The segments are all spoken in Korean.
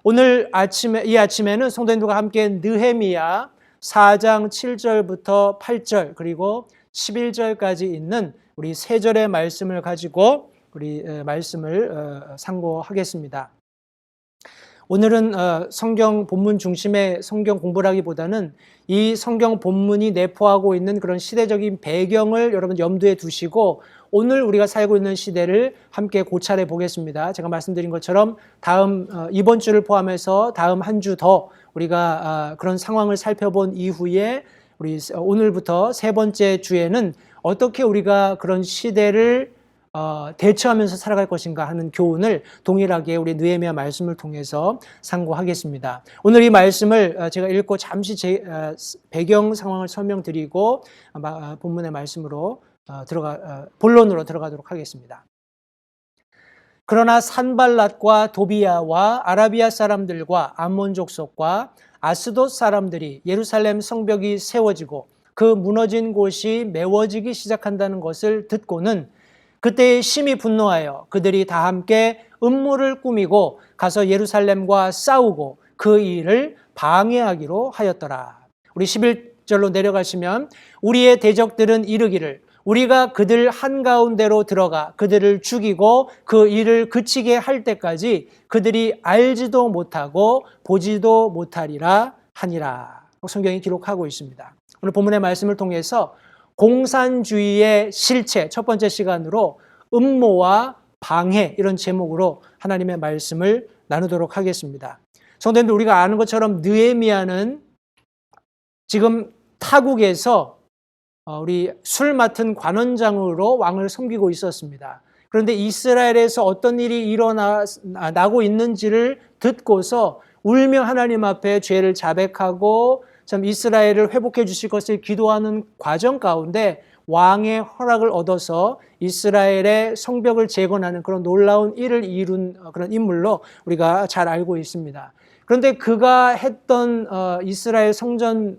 오늘 이 아침에는 성도님들과 함께 느헤미야 4장 7절부터 8절 그리고 11절까지 있는 우리 세 절의 말씀을 가지고 우리 말씀을 상고하겠습니다. 오늘은 성경 본문 중심의 성경 공부라기보다는 이 성경 본문이 내포하고 있는 그런 시대적인 배경을 여러분 염두에 두시고 오늘 우리가 살고 있는 시대를 함께 고찰해 보겠습니다. 제가 말씀드린 것처럼 이번 주를 포함해서 다음 한 주 더 우리가 그런 상황을 살펴본 이후에 우리 오늘부터 세 번째 주에는 어떻게 우리가 그런 시대를 대처하면서 살아갈 것인가 하는 교훈을 동일하게 우리 느헤미야 말씀을 통해서 상고하겠습니다. 오늘 이 말씀을 제가 읽고 잠시 배경 상황을 설명드리고 본문의 말씀으로 본론으로 들어가도록 하겠습니다. 그러나 산발랏과 도비야와 아라비아 사람들과 암몬 족속과 아스돗 사람들이 예루살렘 성벽이 세워지고 그 무너진 곳이 메워지기 시작한다는 것을 듣고는 그때 심히 분노하여 그들이 다 함께 음모를 꾸미고 가서 예루살렘과 싸우고 그 일을 방해하기로 하였더라. 우리 11절로 내려가시면 우리의 대적들은 이르기를 우리가 그들 한가운데로 들어가 그들을 죽이고 그 일을 그치게 할 때까지 그들이 알지도 못하고 보지도 못하리라 하니라. 성경이 기록하고 있습니다. 오늘 본문의 말씀을 통해서 공산주의의 실체 첫 번째 시간으로 음모와 방해 이런 제목으로 하나님의 말씀을 나누도록 하겠습니다. 성도님들 우리가 아는 것처럼 느헤미야는 지금 타국에서 우리 술 맡은 관원장으로 왕을 섬기고 있었습니다. 그런데 이스라엘에서 어떤 일이 일어나고 있는지를 듣고서 울며 하나님 앞에 죄를 자백하고 참 이스라엘을 회복해 주실 것을 기도하는 과정 가운데 왕의 허락을 얻어서 이스라엘의 성벽을 재건하는 그런 놀라운 일을 이룬 그런 인물로 우리가 잘 알고 있습니다. 그런데 그가 했던 이스라엘 성전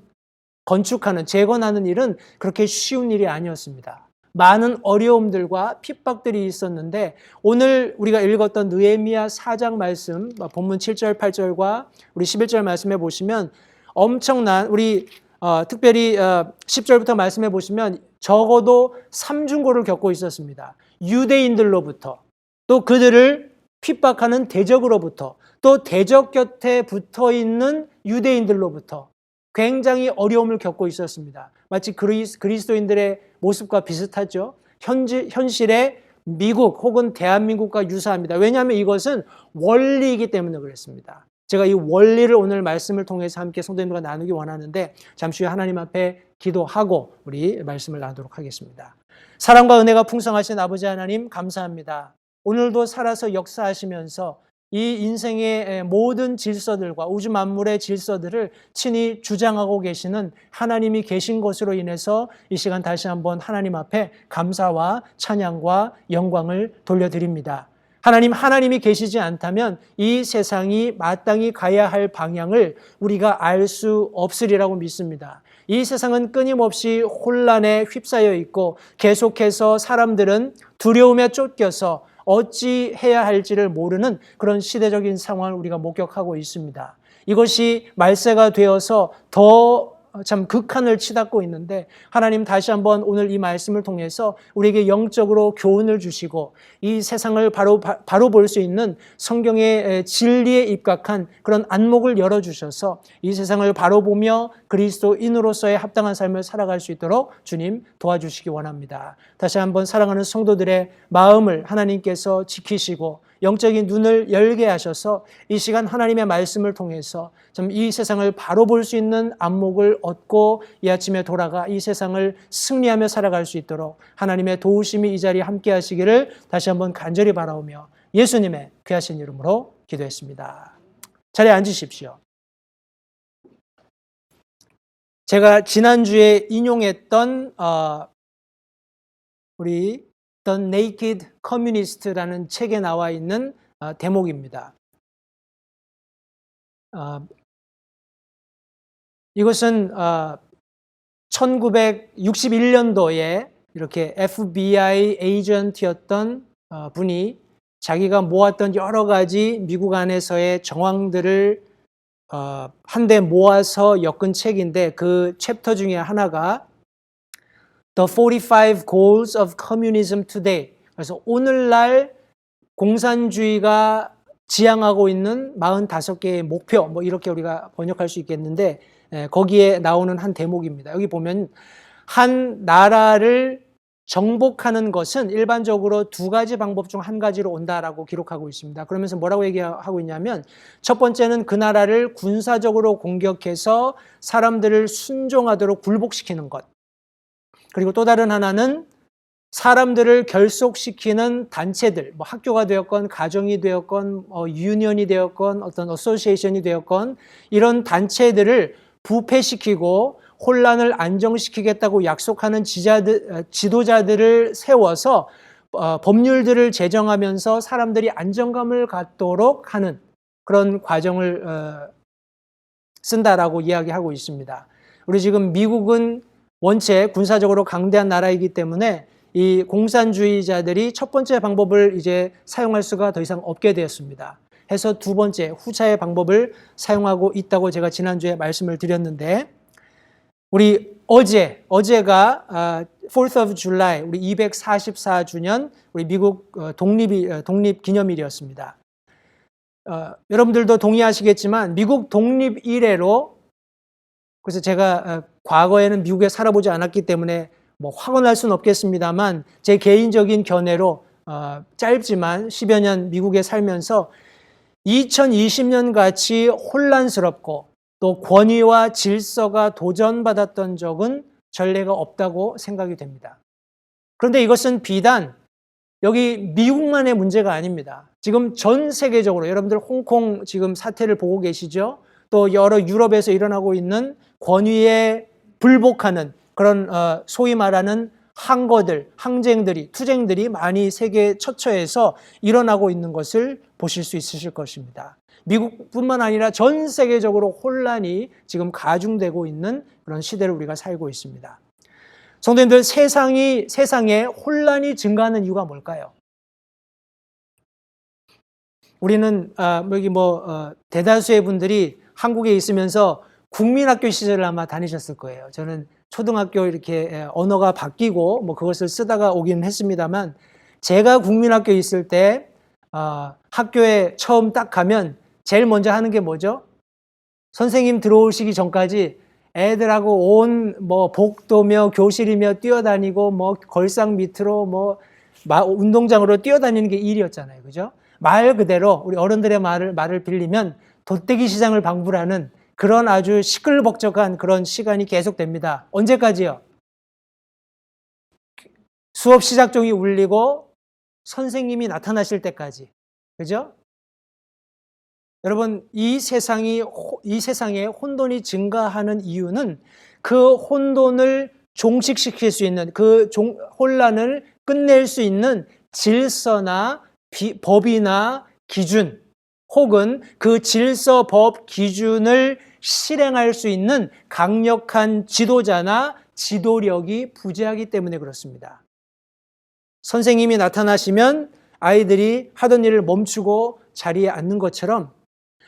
건축하는, 재건하는 일은 그렇게 쉬운 일이 아니었습니다. 많은 어려움들과 핍박들이 있었는데 오늘 우리가 읽었던 느헤미야 4장 말씀, 본문 7절, 8절과 우리 11절 말씀해 보시면 엄청난 우리 특별히 10절부터 말씀해 보시면 적어도 삼중고를 겪고 있었습니다. 유대인들로부터 또 그들을 핍박하는 대적으로부터 또 대적 곁에 붙어있는 유대인들로부터 굉장히 어려움을 겪고 있었습니다. 마치 그리스도인들의 모습과 비슷하죠. 현실의 미국 혹은 대한민국과 유사합니다. 왜냐하면 이것은 원리이기 때문에 그렇습니다. 제가 이 원리를 오늘 말씀을 통해서 함께 성도님들과 나누기 원하는데 잠시 후에 하나님 앞에 기도하고 우리 말씀을 나누도록 하겠습니다. 사랑과 은혜가 풍성하신 아버지 하나님 감사합니다. 오늘도 살아서 역사하시면서 이 인생의 모든 질서들과 우주 만물의 질서들을 친히 주장하고 계시는 하나님이 계신 것으로 인해서 이 시간 다시 한번 하나님 앞에 감사와 찬양과 영광을 돌려드립니다. 하나님이 계시지 않다면 이 세상이 마땅히 가야 할 방향을 우리가 알 수 없으리라고 믿습니다. 이 세상은 끊임없이 혼란에 휩싸여 있고 계속해서 사람들은 두려움에 쫓겨서 어찌 해야 할지를 모르는 그런 시대적인 상황을 우리가 목격하고 있습니다. 이것이 말세가 되어서 더 참 극한을 치닫고 있는데 하나님 다시 한번 오늘 이 말씀을 통해서 우리에게 영적으로 교훈을 주시고 이 세상을 바로 볼 수 있는 성경의 진리에 입각한 그런 안목을 열어주셔서 이 세상을 바로 보며 그리스도인으로서의 합당한 삶을 살아갈 수 있도록 주님 도와주시기 원합니다. 다시 한번 사랑하는 성도들의 마음을 하나님께서 지키시고 영적인 눈을 열게 하셔서 이 시간 하나님의 말씀을 통해서 좀 이 세상을 바로 볼 수 있는 안목을 얻고 이 아침에 돌아가 이 세상을 승리하며 살아갈 수 있도록 하나님의 도우심이 이 자리에 함께 하시기를 다시 한번 간절히 바라오며 예수님의 귀하신 이름으로 기도했습니다. 자리에 앉으십시오. 제가 지난주에 인용했던 우리 The Naked Communist라는 책에 나와 있는 대목입니다. 이것은 1961년도에 이렇게 FBI 에이전트였던 분이 자기가 모았던 여러 가지 미국 안에서의 정황들을 한데 모아서 엮은 책인데 그 챕터 중에 하나가 The 45 Goals of Communism Today. 그래서 오늘날 공산주의가 지향하고 있는 45개의 목표, 뭐 이렇게 우리가 번역할 수 있겠는데 거기에 나오는 한 대목입니다. 여기 보면 한 나라를 정복하는 것은 일반적으로 두 가지 방법 중 한 가지로 온다라고 기록하고 있습니다. 그러면서 뭐라고 얘기하고 있냐면 첫 번째는 그 나라를 군사적으로 공격해서 사람들을 순종하도록 굴복시키는 것. 그리고 또 다른 하나는 사람들을 결속시키는 단체들, 뭐 학교가 되었건 가정이 되었건 유니언이 되었건 어떤 어소시에이션이 되었건 이런 단체들을 부패시키고 혼란을 안정시키겠다고 약속하는 지도자들을 세워서 법률들을 제정하면서 사람들이 안정감을 갖도록 하는 그런 과정을 쓴다라고 이야기하고 있습니다. 우리 지금 미국은 원체 군사적으로 강대한 나라이기 때문에 이 공산주의자들이 첫 번째 방법을 이제 사용할 수가 더 이상 없게 되었습니다. 해서 두 번째 후차의 방법을 사용하고 있다고 제가 지난주에 말씀을 드렸는데 우리 어제가 4th of July 우리 244주년 우리 미국 독립 기념일이었습니다. 여러분들도 동의하시겠지만 미국 독립 이래로 그래서 제가 과거에는 미국에 살아보지 않았기 때문에 뭐 확언할 수는 없겠습니다만 제 개인적인 견해로 짧지만 10여 년 미국에 살면서 2020년 같이 혼란스럽고 또 권위와 질서가 도전받았던 적은 전례가 없다고 생각이 됩니다. 그런데 이것은 비단 여기 미국만의 문제가 아닙니다. 지금 전 세계적으로 여러분들 홍콩 지금 사태를 보고 계시죠? 또 여러 유럽에서 일어나고 있는 권위에 불복하는 그런 소위 말하는 항거들, 항쟁들이, 투쟁들이 많이 세계 처처에서 일어나고 있는 것을 보실 수 있으실 것입니다. 미국뿐만 아니라 전 세계적으로 혼란이 지금 가중되고 있는 그런 시대를 우리가 살고 있습니다. 성도님들, 세상에 혼란이 증가하는 이유가 뭘까요? 우리는 여기 대다수의 분들이 한국에 있으면서 국민학교 시절을 아마 다니셨을 거예요. 저는 초등학교 이렇게 언어가 바뀌고 그것을 쓰다가 오긴 했습니다만 제가 국민학교에 있을 때 학교에 처음 딱 가면 제일 먼저 하는 게 뭐죠? 선생님 들어오시기 전까지 애들하고 온 복도며 교실이며 뛰어다니고 걸상 밑으로 운동장으로 뛰어다니는 게 일이었잖아요. 그죠? 말 그대로 우리 어른들의 말을 빌리면 돗대기 시장을 방불하는 그런 아주 시끌벅적한 그런 시간이 계속됩니다. 언제까지요? 수업 시작종이 울리고 선생님이 나타나실 때까지. 그죠? 여러분, 이 세상에 혼돈이 증가하는 이유는 그 혼돈을 종식시킬 수 있는 그 혼란을 끝낼 수 있는 질서나 법이나 기준 혹은 그 질서, 법, 기준을 실행할 수 있는 강력한 지도자나 지도력이 부재하기 때문에 그렇습니다. 선생님이 나타나시면 아이들이 하던 일을 멈추고 자리에 앉는 것처럼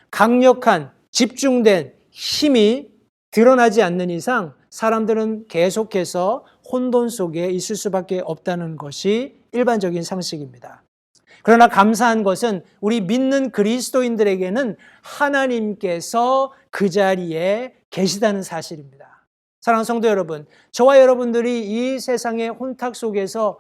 강력한 집중된 힘이 드러나지 않는 이상 사람들은 계속해서 혼돈 속에 있을 수밖에 없다는 것이 일반적인 상식입니다. 그러나 감사한 것은 우리 믿는 그리스도인들에게는 하나님께서 그 자리에 계시다는 사실입니다. 사랑하는 성도 여러분, 저와 여러분들이 이 세상의 혼탁 속에서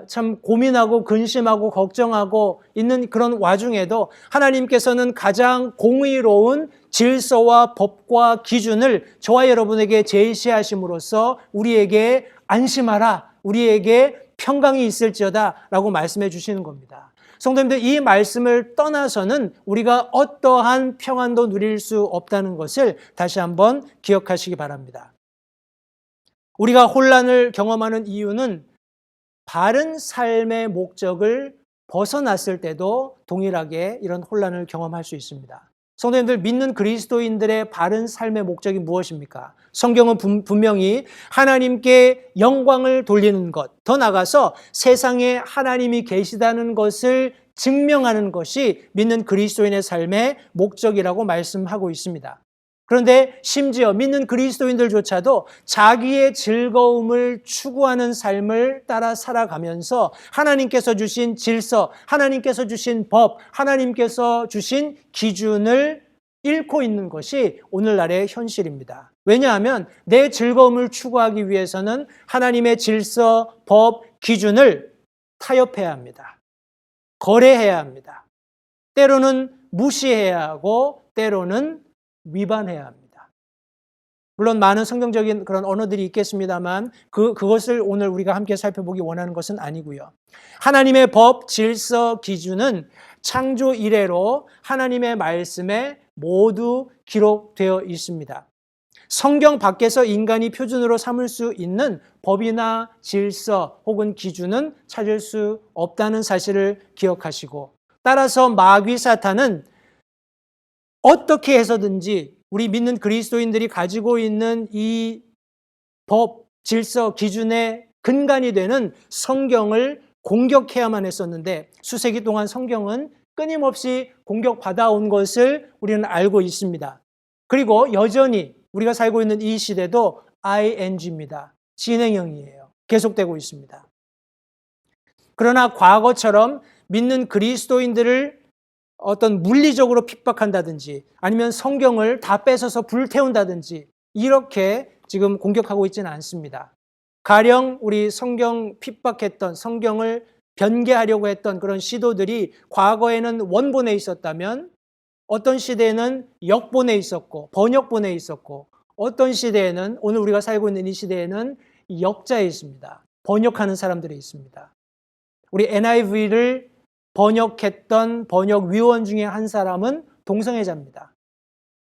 참 고민하고 근심하고 걱정하고 있는 그런 와중에도 하나님께서는 가장 공의로운 질서와 법과 기준을 저와 여러분에게 제시하심으로써 우리에게 안심하라, 우리에게 평강이 있을지어다 라고 말씀해 주시는 겁니다. 성도님들, 이 말씀을 떠나서는 우리가 어떠한 평안도 누릴 수 없다는 것을 다시 한번 기억하시기 바랍니다. 우리가 혼란을 경험하는 이유는 바른 삶의 목적을 벗어났을 때도 동일하게 이런 혼란을 경험할 수 있습니다. 성도님들, 믿는 그리스도인들의 바른 삶의 목적이 무엇입니까? 성경은 분명히 하나님께 영광을 돌리는 것, 더 나아가서 세상에 하나님이 계시다는 것을 증명하는 것이 믿는 그리스도인의 삶의 목적이라고 말씀하고 있습니다. 그런데 심지어 믿는 그리스도인들조차도 자기의 즐거움을 추구하는 삶을 따라 살아가면서 하나님께서 주신 질서, 하나님께서 주신 법, 하나님께서 주신 기준을 잃고 있는 것이 오늘날의 현실입니다. 왜냐하면 내 즐거움을 추구하기 위해서는 하나님의 질서, 법, 기준을 타협해야 합니다. 거래해야 합니다. 때로는 무시해야 하고 때로는 위반해야 합니다. 물론 많은 성경적인 그런 언어들이 있겠습니다만 그것을 오늘 우리가 함께 살펴보기 원하는 것은 아니고요. 하나님의 법, 질서, 기준은 창조 이래로 하나님의 말씀에 모두 기록되어 있습니다. 성경 밖에서 인간이 표준으로 삼을 수 있는 법이나 질서 혹은 기준은 찾을 수 없다는 사실을 기억하시고, 따라서 마귀 사탄은 어떻게 해서든지 우리 믿는 그리스도인들이 가지고 있는 이 법, 질서, 기준의 근간이 되는 성경을 공격해야만 했었는데 수세기 동안 성경은 끊임없이 공격받아온 것을 우리는 알고 있습니다. 그리고 여전히 우리가 살고 있는 이 시대도 ing입니다. 진행형이에요. 계속되고 있습니다. 그러나 과거처럼 믿는 그리스도인들을 어떤 물리적으로 핍박한다든지 아니면 성경을 다 뺏어서 불태운다든지 이렇게 지금 공격하고 있지는 않습니다. 가령 우리 성경 핍박했던, 성경을 변개하려고 했던 그런 시도들이 과거에는 원본에 있었다면 어떤 시대에는 역본에 있었고 번역본에 있었고 어떤 시대에는 오늘 우리가 살고 있는 이 시대에는 역자에 있습니다. 번역하는 사람들이 있습니다. 우리 NIV를 번역했던 번역위원 중에 한 사람은 동성애자입니다.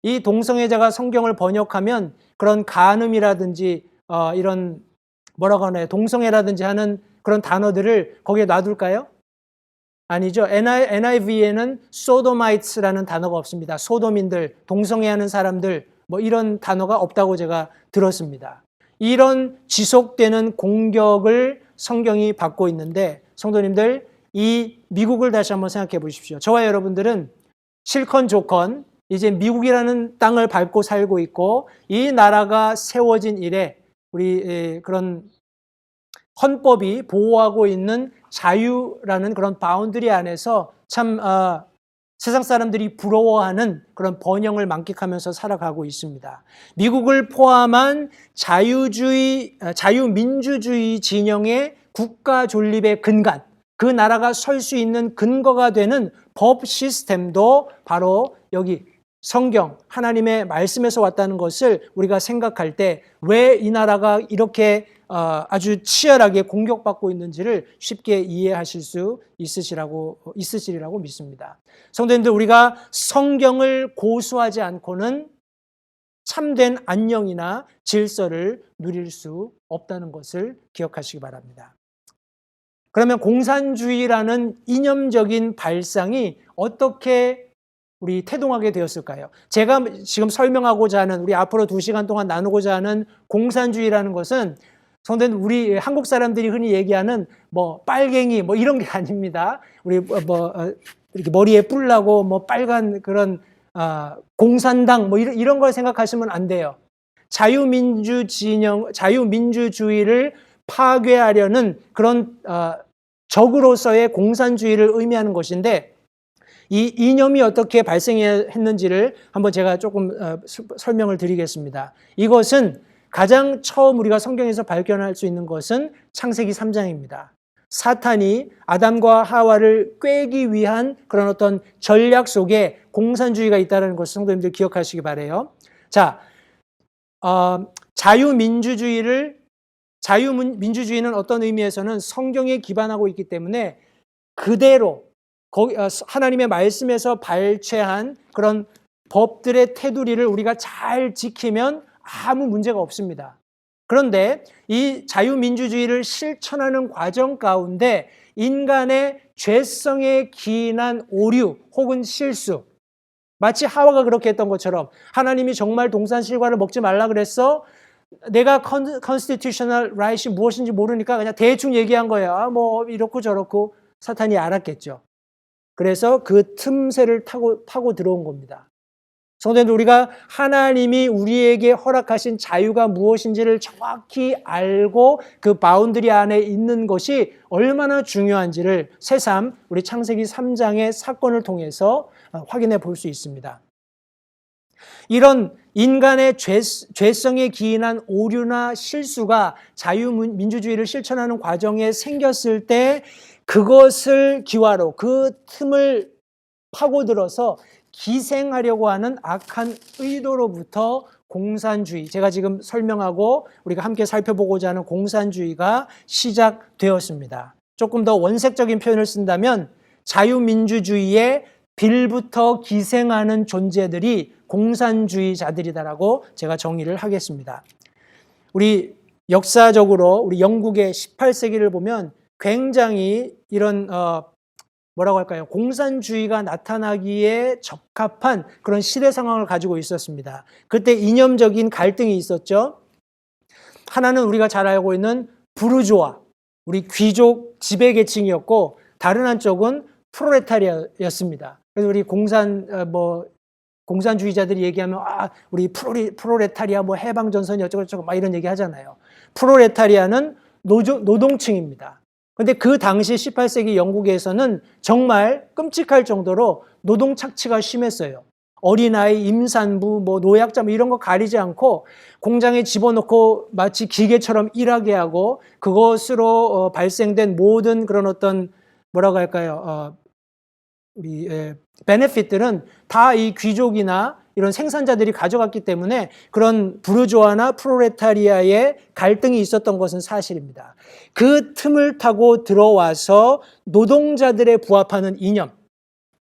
이 동성애자가 성경을 번역하면 그런 간음이라든지 이런 뭐라고 하나요? 동성애라든지 하는 그런 단어들을 거기에 놔둘까요? 아니죠. NIV에는 소도마이트라는 단어가 없습니다. 소도민들, 동성애하는 사람들 뭐 이런 단어가 없다고 제가 들었습니다. 이런 지속되는 공격을 성경이 받고 있는데 성도님들, 이 미국을 다시 한번 생각해 보십시오. 저와 여러분들은 실컨 조컨 이제 미국이라는 땅을 밟고 살고 있고 이 나라가 세워진 이래 우리 그런 헌법이 보호하고 있는 자유라는 그런 바운드리 안에서 참 세상 사람들이 부러워하는 그런 번영을 만끽하면서 살아가고 있습니다. 미국을 포함한 자유민주주의 진영의 국가 존립의 근간, 그 나라가 설 수 있는 근거가 되는 법 시스템도 바로 여기 성경, 하나님의 말씀에서 왔다는 것을 우리가 생각할 때 왜 이 나라가 이렇게 아주 치열하게 공격받고 있는지를 쉽게 이해하실 수 있으시리라고 믿습니다. 성도님들, 우리가 성경을 고수하지 않고는 참된 안녕이나 질서를 누릴 수 없다는 것을 기억하시기 바랍니다. 그러면 공산주의라는 이념적인 발상이 어떻게 우리 태동하게 되었을까요? 제가 지금 설명하고자 하는, 우리 앞으로 2시간 동안 나누고자 하는 공산주의라는 것은 성도님, 우리 한국 사람들이 흔히 얘기하는 뭐 빨갱이 뭐 이런 게 아닙니다. 우리 이렇게 머리에 뿔 나고 뭐 빨간 그런 공산당 뭐 이런 걸 생각하시면 안 돼요. 자유민주주의를 파괴하려는 그런 적으로서의 공산주의를 의미하는 것인데, 이 이념이 어떻게 발생했는지를 한번 제가 조금 설명을 드리겠습니다. 이것은 가장 처음 우리가 성경에서 발견할 수 있는 것은 창세기 3장입니다. 사탄이 아담과 하와를 꿰기 위한 그런 어떤 전략 속에 공산주의가 있다는 것을 성도님들 기억하시기 바라요. 자, 자유민주주의는 어떤 의미에서는 성경에 기반하고 있기 때문에 그대로 하나님의 말씀에서 발췌한 그런 법들의 테두리를 우리가 잘 지키면 아무 문제가 없습니다. 그런데 이 자유민주주의를 실천하는 과정 가운데 인간의 죄성에 기인한 오류 혹은 실수, 마치 하와가 그렇게 했던 것처럼 하나님이 정말 동산실과를 먹지 말라 그랬어? 내가 constitutional right이 무엇인지 모르니까 그냥 대충 얘기한 거야. 뭐 이렇고 저렇고. 사탄이 알았겠죠. 그래서 그 틈새를 파고 들어온 겁니다. 성도님들, 우리가 하나님이 우리에게 허락하신 자유가 무엇인지를 정확히 알고 그 바운드리 안에 있는 것이 얼마나 중요한지를 새삼 우리 창세기 3장의 사건을 통해서 확인해 볼 수 있습니다. 이런 인간의 죄성에 기인한 오류나 실수가 자유민주주의를 실천하는 과정에 생겼을 때 그것을 기화로 그 틈을 파고들어서 기생하려고 하는 악한 의도로부터 공산주의, 제가 지금 설명하고 우리가 함께 살펴보고자 하는 공산주의가 시작되었습니다. 조금 더 원색적인 표현을 쓴다면 자유민주주의의 빌부터 기생하는 존재들이 공산주의자들이다라고 제가 정의를 하겠습니다. 우리 역사적으로 우리 영국의 18세기를 보면 굉장히 이런 뭐라고 할까요? 공산주의가 나타나기에 적합한 그런 시대 상황을 가지고 있었습니다. 그때 이념적인 갈등이 있었죠. 하나는 우리가 잘 알고 있는 부르주아, 우리 귀족 지배계층이었고, 다른 한쪽은 프롤레타리아였습니다. 그래서 우리 공산주의자들이 얘기하면 우리 프롤레타리아 해방전선이 어쩌고저쩌고 막 이런 얘기 하잖아요. 프롤레타리아는 노동층입니다. 그런데 그 당시 18세기 영국에서는 정말 끔찍할 정도로 노동 착취가 심했어요. 어린아이, 임산부, 노약자 이런 거 가리지 않고 공장에 집어넣고 마치 기계처럼 일하게 하고 그것으로 발생된 모든 그런 어떤 뭐라고 할까요? 우리 베네핏들은 다 이 귀족이나 이런 생산자들이 가져갔기 때문에 그런 부르주아나 프롤레타리아의 갈등이 있었던 것은 사실입니다. 그 틈을 타고 들어와서 노동자들에 부합하는 이념,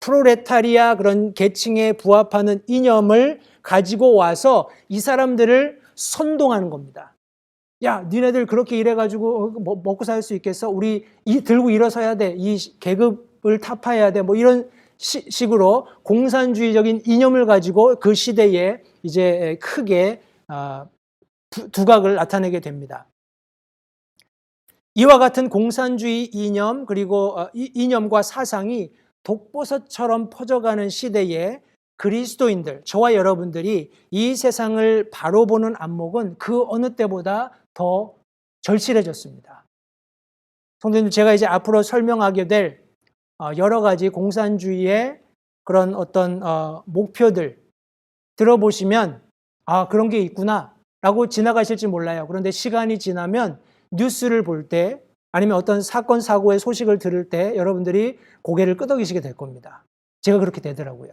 프롤레타리아 그런 계층에 부합하는 이념을 가지고 와서 이 사람들을 선동하는 겁니다. 야, 니네들 그렇게 일해가지고 먹고 살 수 있겠어? 우리 들고 일어서야 돼. 이 계급을 타파해야 돼. 이런 식으로 공산주의적인 이념을 가지고 그 시대에 이제 크게 두각을 나타내게 됩니다. 이와 같은 공산주의 이념 그리고 이념과 사상이 독버섯처럼 퍼져가는 시대에 그리스도인들, 저와 여러분들이 이 세상을 바로 보는 안목은 그 어느 때보다 더 절실해졌습니다. 성도님들, 제가 이제 앞으로 설명하게 될 여러 가지 공산주의의 그런 어떤 목표들 들어보시면 그런 게 있구나 라고 지나가실지 몰라요. 그런데 시간이 지나면 뉴스를 볼 때 아니면 어떤 사건 사고의 소식을 들을 때 여러분들이 고개를 끄덕이시게 될 겁니다. 제가 그렇게 되더라고요.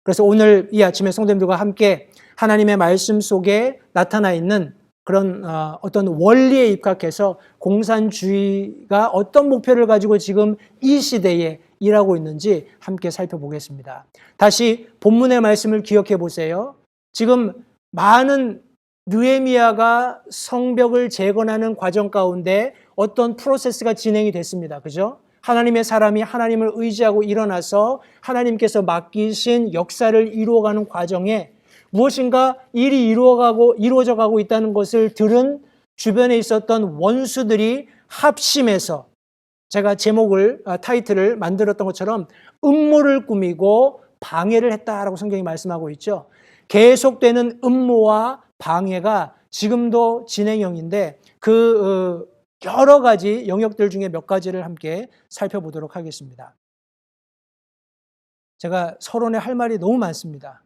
그래서 오늘 이 아침에 성도님들과 함께 하나님의 말씀 속에 나타나 있는 그런 어떤 원리에 입각해서 공산주의가 어떤 목표를 가지고 지금 이 시대에 일하고 있는지 함께 살펴보겠습니다. 다시 본문의 말씀을 기억해 보세요. 지금 많은 느헤미야가 성벽을 재건하는 과정 가운데 어떤 프로세스가 진행이 됐습니다. 그죠? 하나님의 사람이 하나님을 의지하고 일어나서 하나님께서 맡기신 역사를 이루어가는 과정에 무엇인가 일이 이루어져 가고 있다는 것을 들은 주변에 있었던 원수들이 합심해서 제가 타이틀을 만들었던 것처럼 음모를 꾸미고 방해를 했다라고 성경이 말씀하고 있죠. 계속되는 음모와 방해가 지금도 진행형인데 그 여러 가지 영역들 중에 몇 가지를 함께 살펴보도록 하겠습니다. 제가 서론에 할 말이 너무 많습니다.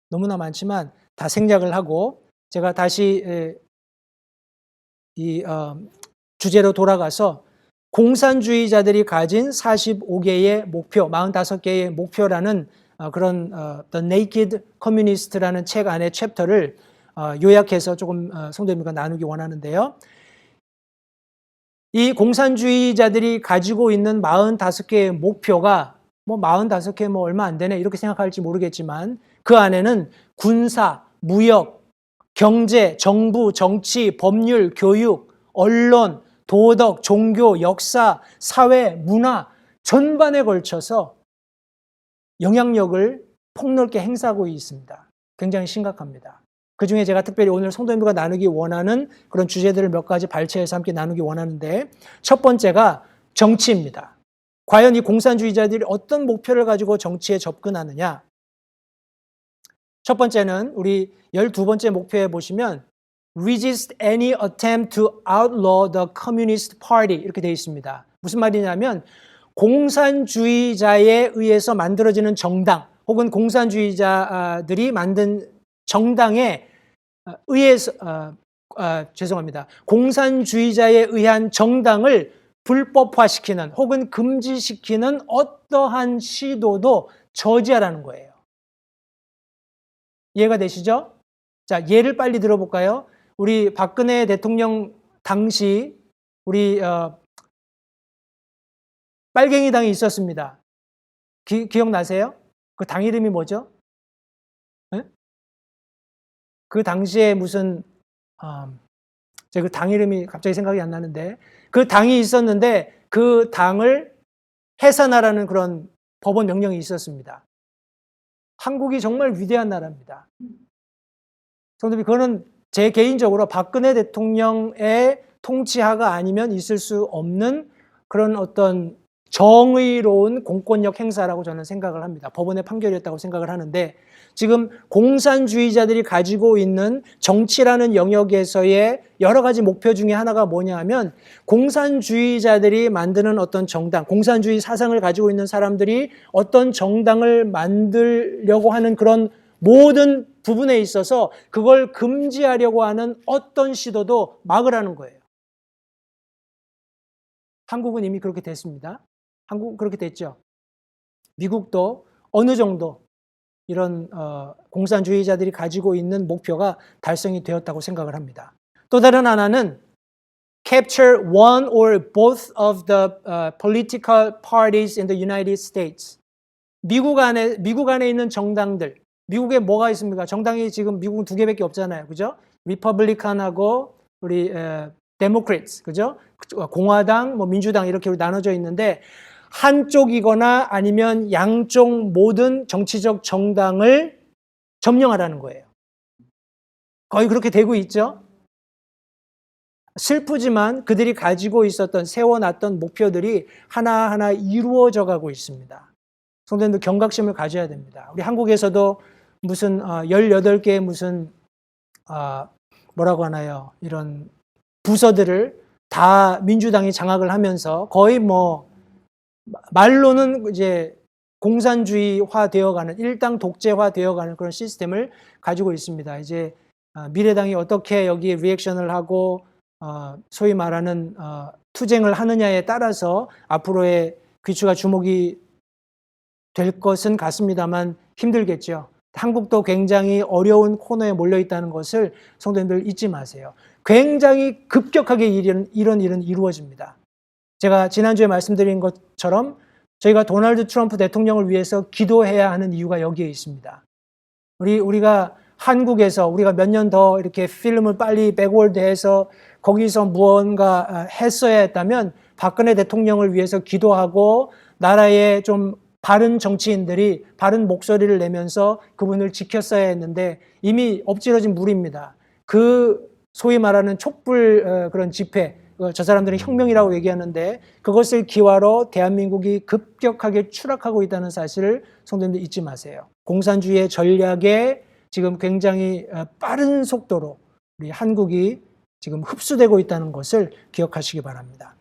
너무나 많지만 다 생략을 하고 제가 다시 이 주제로 돌아가서 공산주의자들이 가진 45개의 목표, 45개의 목표라는 그런 The Naked Communist라는 책 안의 챕터를 요약해서 조금 성도님과 나누기 원하는데요. 이 공산주의자들이 가지고 있는 45개의 목표가 45개 얼마 안 되네 이렇게 생각할지 모르겠지만 그 안에는 군사, 무역, 경제, 정부, 정치, 법률, 교육, 언론, 도덕, 종교, 역사, 사회, 문화 전반에 걸쳐서 영향력을 폭넓게 행사하고 있습니다. 굉장히 심각합니다. 그중에 제가 특별히 오늘 성도님들과 나누기 원하는 그런 주제들을 몇 가지 발췌해서 함께 나누기 원하는데 첫 번째가 정치입니다. 과연 이 공산주의자들이 어떤 목표를 가지고 정치에 접근하느냐? 첫 번째는 우리 12번째 목표에 보시면 resist any attempt to outlaw the Communist Party 이렇게 되어 있습니다. 무슨 말이냐면 공산주의자에 의해서 만들어지는 정당 혹은 공산주의자들이 만든 정당에 의해서 죄송합니다. 공산주의자에 의한 정당을 불법화시키는 혹은 금지시키는 어떠한 시도도 저지하라는 거예요. 이해가 되시죠? 자, 예를 빨리 들어볼까요? 우리 박근혜 대통령 당시 우리 빨갱이 당이 있었습니다. 기억나세요? 그 당 이름이 뭐죠? 네? 그 당시에 무슨 제가 그 당 이름이 갑자기 생각이 안 나는데 그 당이 있었는데 그 당을 해산하라는 그런 법원 명령이 있었습니다. 한국이 정말 위대한 나라입니다. 성도님, 그거는 제 개인적으로 박근혜 대통령의 통치하가 아니면 있을 수 없는 그런 어떤 정의로운 공권력 행사라고 저는 생각을 합니다. 법원의 판결이었다고 생각을 하는데 지금 공산주의자들이 가지고 있는 정치라는 영역에서의 여러 가지 목표 중에 하나가 뭐냐 하면 공산주의자들이 만드는 어떤 정당, 공산주의 사상을 가지고 있는 사람들이 어떤 정당을 만들려고 하는 그런 모든 부분에 있어서 그걸 금지하려고 하는 어떤 시도도 막으라는 거예요. 한국은 이미 그렇게 됐습니다. 한국은 그렇게 됐죠. 미국도 어느 정도 이런 공산주의자들이 가지고 있는 목표가 달성이 되었다고 생각을 합니다. 또 다른 하나는 capture one or both of the political parties in the United States. 미국 안에 있는 정당들, 미국에 뭐가 있습니까? 정당이 지금 미국은 두 개밖에 없잖아요, 그죠? 리퍼블리칸하고 우리 데모크레이트, 그죠? 공화당, 뭐 민주당 이렇게 나눠져 있는데 한쪽이거나 아니면 양쪽 모든 정치적 정당을 점령하라는 거예요. 거의 그렇게 되고 있죠. 슬프지만 그들이 가지고 있었던 세워놨던 목표들이 하나하나 이루어져 가고 있습니다. 성도님들 경각심을 가져야 됩니다. 우리 한국에서도 무슨 18개의 무슨 뭐라고 하나요? 이런 부서들을 다 민주당이 장악을 하면서 거의 뭐 말로는 이제 공산주의화 되어가는 일당 독재화 되어가는 그런 시스템을 가지고 있습니다. 이제 미래당이 어떻게 여기에 리액션을 하고 소위 말하는 투쟁을 하느냐에 따라서 앞으로의 귀추가 주목이 될 것은 같습니다만 힘들겠죠. 한국도 굉장히 어려운 코너에 몰려 있다는 것을 성도님들 잊지 마세요. 굉장히 급격하게 이런 일은 이루어집니다. 제가 지난주에 말씀드린 것처럼 저희가 도널드 트럼프 대통령을 위해서 기도해야 하는 이유가 여기에 있습니다. 우리가 한국에서 우리가 몇 년 더 이렇게 필름을 빨리 백월드해서 거기서 무언가 했어야 했다면 박근혜 대통령을 위해서 기도하고 나라의 좀 바른 정치인들이 바른 목소리를 내면서 그분을 지켰어야 했는데 이미 엎질러진 물입니다. 그 소위 말하는 촛불 그런 집회, 저 사람들은 혁명이라고 얘기하는데 그것을 기화로 대한민국이 급격하게 추락하고 있다는 사실을 성도님들 잊지 마세요. 공산주의의 전략에 지금 굉장히 빠른 속도로 우리 한국이 지금 흡수되고 있다는 것을 기억하시기 바랍니다.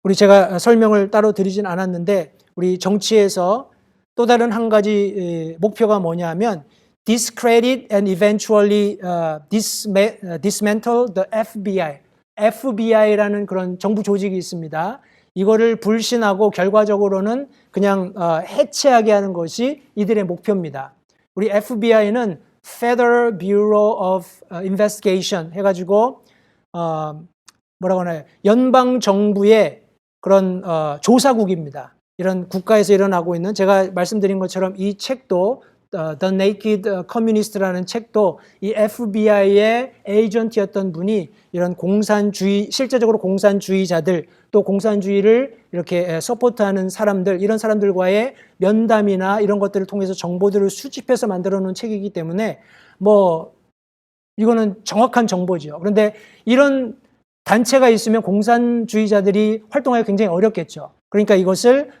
우리 제가 설명을 따로 드리진 않았는데 우리 정치에서 또 다른 한 가지 목표가 뭐냐 하면 discredit and eventually dismantle the FBI. FBI라는 그런 정부 조직이 있습니다. 이거를 불신하고 결과적으로는 그냥 해체하게 하는 것이 이들의 목표입니다. 우리 FBI는 Federal Bureau of Investigation 해가지고 뭐라고 하나요? 연방 정부의 그런 조사국입니다. 이런 국가에서 일어나고 있는 제가 말씀드린 것처럼 이 책도 The Naked Communist라는 책도 이 FBI의 에이전트였던 분이 이런 공산주의, 실제적으로 공산주의자들 또 공산주의를 이렇게 서포트하는 사람들, 이런 사람들과의 면담이나 이런 것들을 통해서 정보들을 수집해서 만들어 놓은 책이기 때문에 뭐 이거는 정확한 정보죠. 그런데 이런 단체가 있으면 공산주의자들이 활동하기 굉장히 어렵겠죠. 그러니까 이것을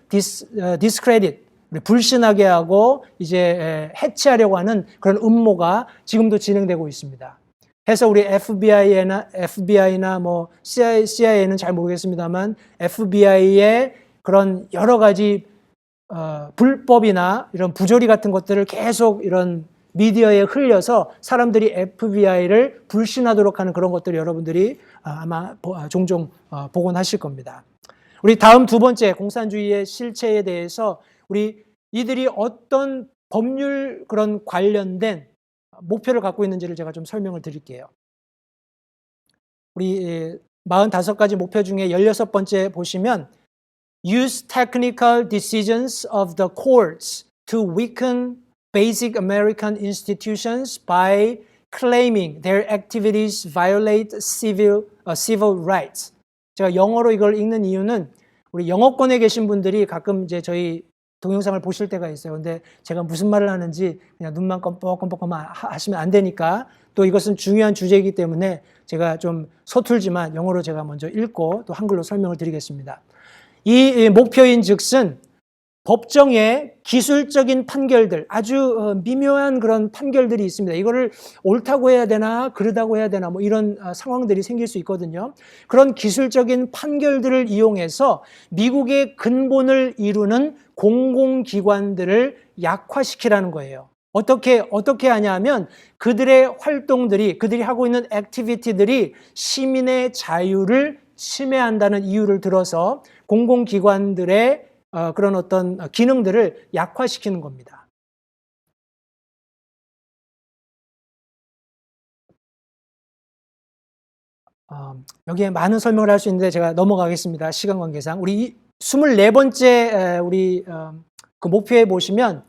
discredit, 불신하게 하고 이제 해체하려고 하는 그런 음모가 지금도 진행되고 있습니다. 해서 우리 FBI나 뭐 CIA는 잘 모르겠습니다만 FBI의 그런 여러 가지 불법이나 이런 부조리 같은 것들을 계속 이런 미디어에 흘려서 사람들이 FBI를 불신하도록 하는 그런 것들을 여러분들이 아마 종종 보곤 하실 겁니다. 우리 다음 두 번째 공산주의의 실체에 대해서 우리 이들이 어떤 법률 그런 관련된 목표를 갖고 있는지를 제가 좀 설명을 드릴게요. 우리 45가지 목표 중에 16번째 보시면 Use technical decisions of the courts to weaken basic American institutions by claiming their activities violate civil rights. 제가 영어로 이걸 읽는 이유는 우리 영어권에 계신 분들이 가끔 이제 저희 동영상을 보실 때가 있어요. 근데 제가 무슨 말을 하는지 그냥 눈만 껌뻑껌뻑 하시면 안 되니까 또 이것은 중요한 주제이기 때문에 제가 좀 서툴지만 영어로 제가 먼저 읽고 또 한글로 설명을 드리겠습니다. 이 목표인 즉슨 법정의 기술적인 판결들, 아주 미묘한 그런 판결들이 있습니다. 이거를 옳다고 해야 되나 그르다고 해야 되나 뭐 이런 상황들이 생길 수 있거든요. 그런 기술적인 판결들을 이용해서 미국의 근본을 이루는 공공기관들을 약화시키라는 거예요. 어떻게 하냐면 그들의 활동들이, 그들이 하고 있는 액티비티들이 시민의 자유를 침해한다는 이유를 들어서 공공기관들의 그런 어떤 기능들을 약화시키는 겁니다. 여기에 많은 설명을 할 수 있는데 제가 넘어가겠습니다. 시간 관계상. 우리 24번째 우리 그 목표에 보시면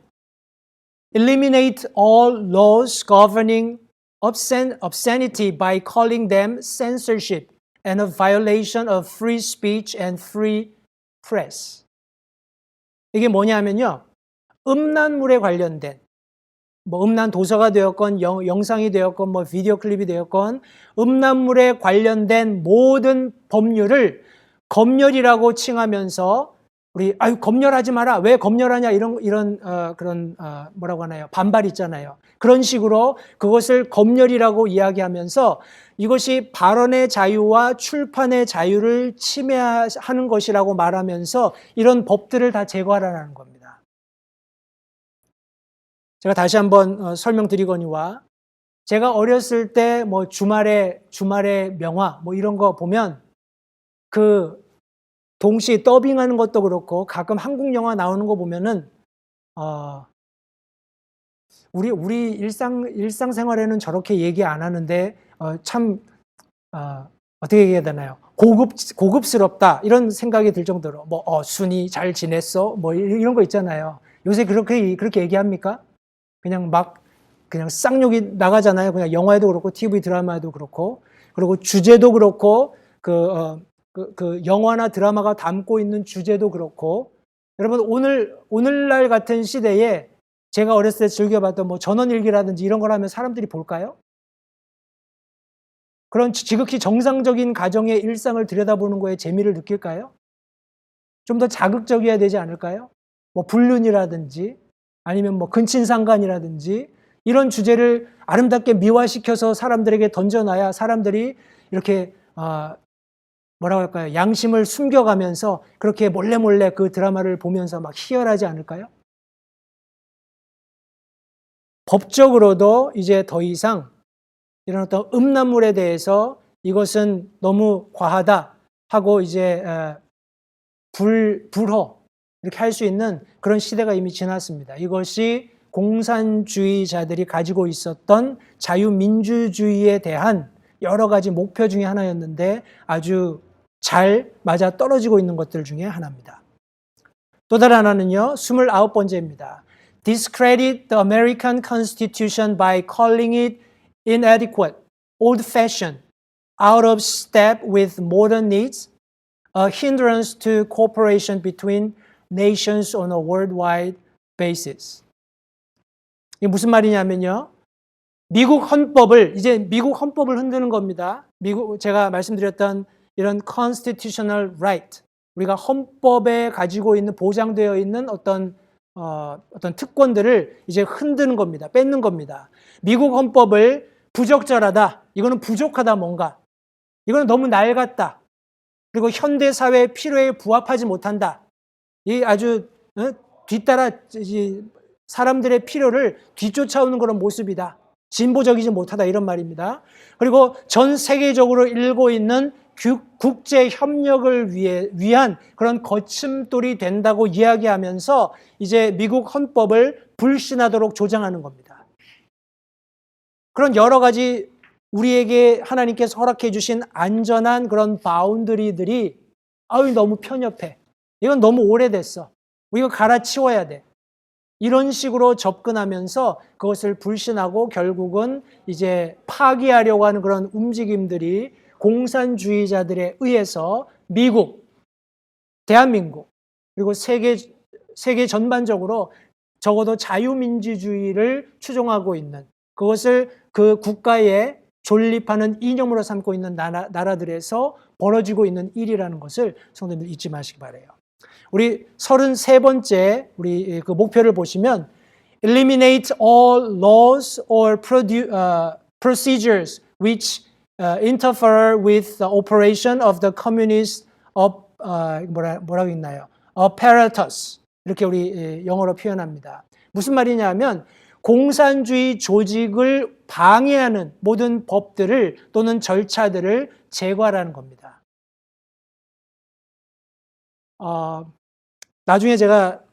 Eliminate all laws governing obscenity by calling them censorship and a violation of free speech and free press. 이게 뭐냐면요. 음란물에 관련된 뭐 음란 도서가 되었건 영상이 되었건 뭐 비디오 클립이 되었건 음란물에 관련된 모든 법률을 검열이라고 칭하면서 우리 검열하지 마라. 왜 검열하냐 이런 그런 뭐라고 하나요? 반발 있잖아요. 그런 식으로 그것을 검열이라고 이야기하면서 이것이 발언의 자유와 출판의 자유를 침해하는 것이라고 말하면서 이런 법들을 다 제거하라는 겁니다. 제가 다시 한번 설명드리거니와 제가 어렸을 때 뭐 주말의 명화 뭐 이런 거 보면 그 동시 더빙하는 것도 그렇고 가끔 한국 영화 나오는 거 보면은 우리 일상생활에는 저렇게 얘기 안 하는데 참 어떻게 얘기해야 되나요? 고급스럽다 이런 생각이 들 정도로 뭐 순이 잘 지냈어 뭐 이런 거 있잖아요. 요새 그렇게 얘기합니까? 그냥 쌍욕이 나가잖아요. 그냥 영화에도 그렇고 TV 드라마에도 그렇고 그리고 주제도 그렇고 그 영화나 드라마가 담고 있는 주제도 그렇고 여러분 오늘날 같은 시대에 제가 어렸을 때 즐겨봤던 뭐 전원일기라든지 이런 걸 하면 사람들이 볼까요? 그런 지극히 정상적인 가정의 일상을 들여다보는 거에 재미를 느낄까요? 좀 더 자극적이어야 되지 않을까요? 뭐 불륜이라든지 아니면 뭐 근친상간이라든지 이런 주제를 아름답게 미화시켜서 사람들에게 던져놔야 사람들이 이렇게 뭐라고 할까요? 양심을 숨겨가면서 그렇게 몰래 그 드라마를 보면서 막 희열하지 않을까요? 법적으로도 이제 더 이상 이런 어떤 음란물에 대해서 이것은 너무 과하다 하고 이제 불허 이렇게 할 수 있는 그런 시대가 이미 지났습니다. 이것이 공산주의자들이 가지고 있었던 자유민주주의에 대한 여러 가지 목표 중에 하나였는데 아주 잘 맞아 떨어지고 있는 것들 중에 하나입니다. 또 다른 하나는요. 29번째입니다. Discredit the American Constitution by calling it inadequate, old-fashioned, out of step with modern needs, a hindrance to cooperation between nations on a worldwide basis. 이게 무슨 말이냐면요. 미국 헌법을 흔드는 겁니다. 미국 제가 말씀드렸던 이런 constitutional right, 우리가 헌법에 가지고 있는 보장되어 있는 어떤 특권들을 이제 흔드는 겁니다. 뺏는 겁니다. 미국 헌법을 부적절하다. 이거는 부족하다 뭔가. 이거는 너무 낡았다. 그리고 현대 사회의 필요에 부합하지 못한다. 이 아주 뒤따라 사람들의 필요를 뒤쫓아오는 그런 모습이다. 진보적이지 못하다 이런 말입니다. 그리고 전 세계적으로 일고 있는 국제 협력을 위한 그런 거침돌이 된다고 이야기하면서 이제 미국 헌법을 불신하도록 조장하는 겁니다. 그런 여러 가지 우리에게 하나님께서 허락해 주신 안전한 그런 바운더리들이 너무 편협해. 이건 너무 오래됐어. 이거 갈아치워야 돼. 이런 식으로 접근하면서 그것을 불신하고 결국은 이제 파기하려고 하는 그런 움직임들이 공산주의자들에 의해서 미국, 대한민국, 그리고 세계 전반적으로 적어도 자유민주주의를 추종하고 있는 그것을 그 국가에 존립하는 이념으로 삼고 있는 나라들에서 벌어지고 있는 일이라는 것을 성도님들 잊지 마시기 바라요. 우리 33번째 우리 그 목표를 보시면 eliminate all laws or procedures which interfere with the operation of the communist 뭐라고 있나요? apparatus 이렇게 우리 영어로 표현합니다. 무슨 말이냐면 공산주의 조직을 방해하는 모든 법들을 또는 절차들을 제거하라는 겁니다. 나중에 제가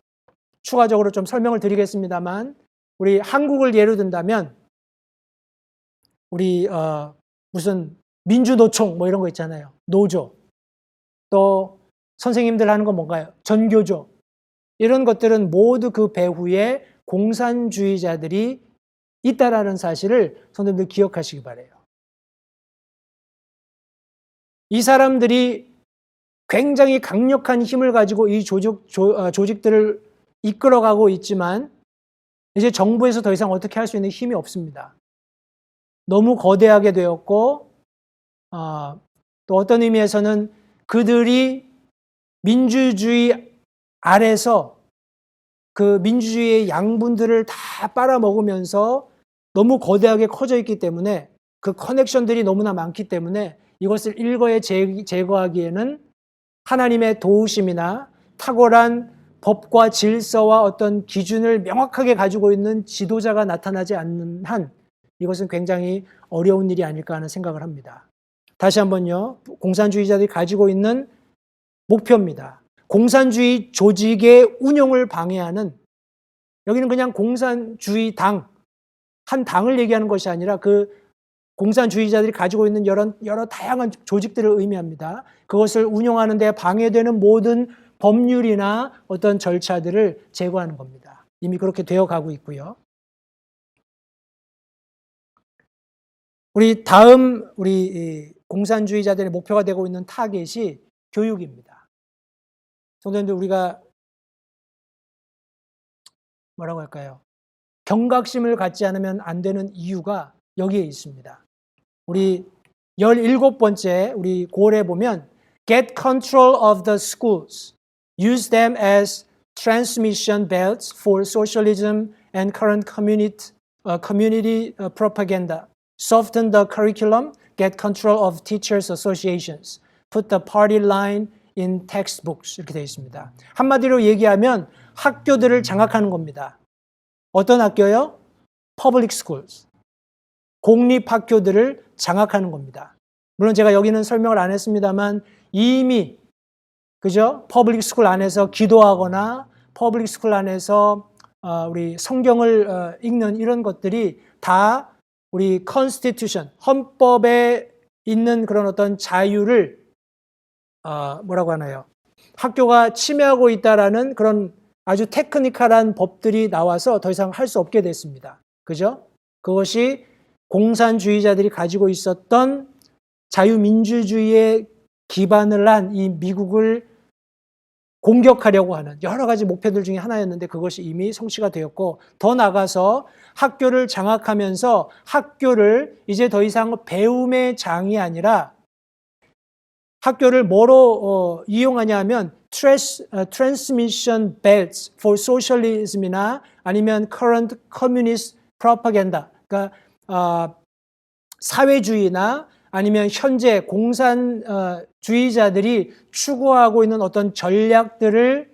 추가적으로 좀 설명을 드리겠습니다만 우리 한국을 예로 든다면 우리 무슨 민주노총 뭐 이런 거 있잖아요. 노조. 또 선생님들 하는 거 뭔가요? 전교조. 이런 것들은 모두 그 배후에 공산주의자들이 있다라는 사실을 성도님들 기억하시기 바라요. 이 사람들이 굉장히 강력한 힘을 가지고 이 조직들을 이끌어가고 있지만 이제 정부에서 더 이상 어떻게 할 수 있는 힘이 없습니다. 너무 거대하게 되었고 또 어떤 의미에서는 그들이 민주주의 아래서 그 민주주의의 양분들을 다 빨아먹으면서 너무 거대하게 커져 있기 때문에 그 커넥션들이 너무나 많기 때문에 이것을 일거에 제거하기에는 하나님의 도우심이나 탁월한 법과 질서와 어떤 기준을 명확하게 가지고 있는 지도자가 나타나지 않는 한 이것은 굉장히 어려운 일이 아닐까 하는 생각을 합니다. 다시 한번요. 공산주의자들이 가지고 있는 목표입니다. 공산주의 조직의 운용을 방해하는 여기는 그냥 공산주의 한 당을 얘기하는 것이 아니라 그 공산주의자들이 가지고 있는 여러 다양한 조직들을 의미합니다. 그것을 운영하는 데 방해되는 모든 법률이나 어떤 절차들을 제거하는 겁니다. 이미 그렇게 되어 가고 있고요. 우리 다음 공산주의자들의 목표가 되고 있는 타겟이 교육입니다. 성도님들 우리가 뭐라고 할까요? 경각심을 갖지 않으면 안 되는 이유가 여기에 있습니다. 우리 17번째 우리 고을에 보면 Get control of the schools. Use them as transmission belts for socialism and current community propaganda. Soften the curriculum. Get control of teachers' associations. Put the party line in textbooks. 이렇게 되어 있습니다. 한마디로 얘기하면 학교들을 장악하는 겁니다. 어떤 학교요? Public schools. 공립학교들을 장악하는 겁니다. 물론 제가 여기는 설명을 안 했습니다만 이미 그죠? 퍼블릭 스쿨 안에서 기도하거나 퍼블릭 스쿨 안에서 우리 성경을 읽는 이런 것들이 다 우리 컨스티튜션, 헌법에 있는 그런 어떤 자유를 뭐라고 하나요? 학교가 침해하고 있다라는 그런 아주 테크니컬한 법들이 나와서 더 이상 할 수 없게 됐습니다. 그죠? 그것이 공산주의자들이 가지고 있었던 자유민주주의에 기반을 한 이 미국을 공격하려고 하는 여러 가지 목표들 중에 하나였는데 그것이 이미 성취가 되었고, 더 나아가서 학교를 장악하면서 학교를 이제 더 이상 배움의 장이 아니라 학교를 뭐로 이용하냐 하면 transmission belts for socialism이나 아니면 current communist propaganda, 그러니까 사회주의나 아니면 현재 공산주의자들이 추구하고 있는 어떤 전략들을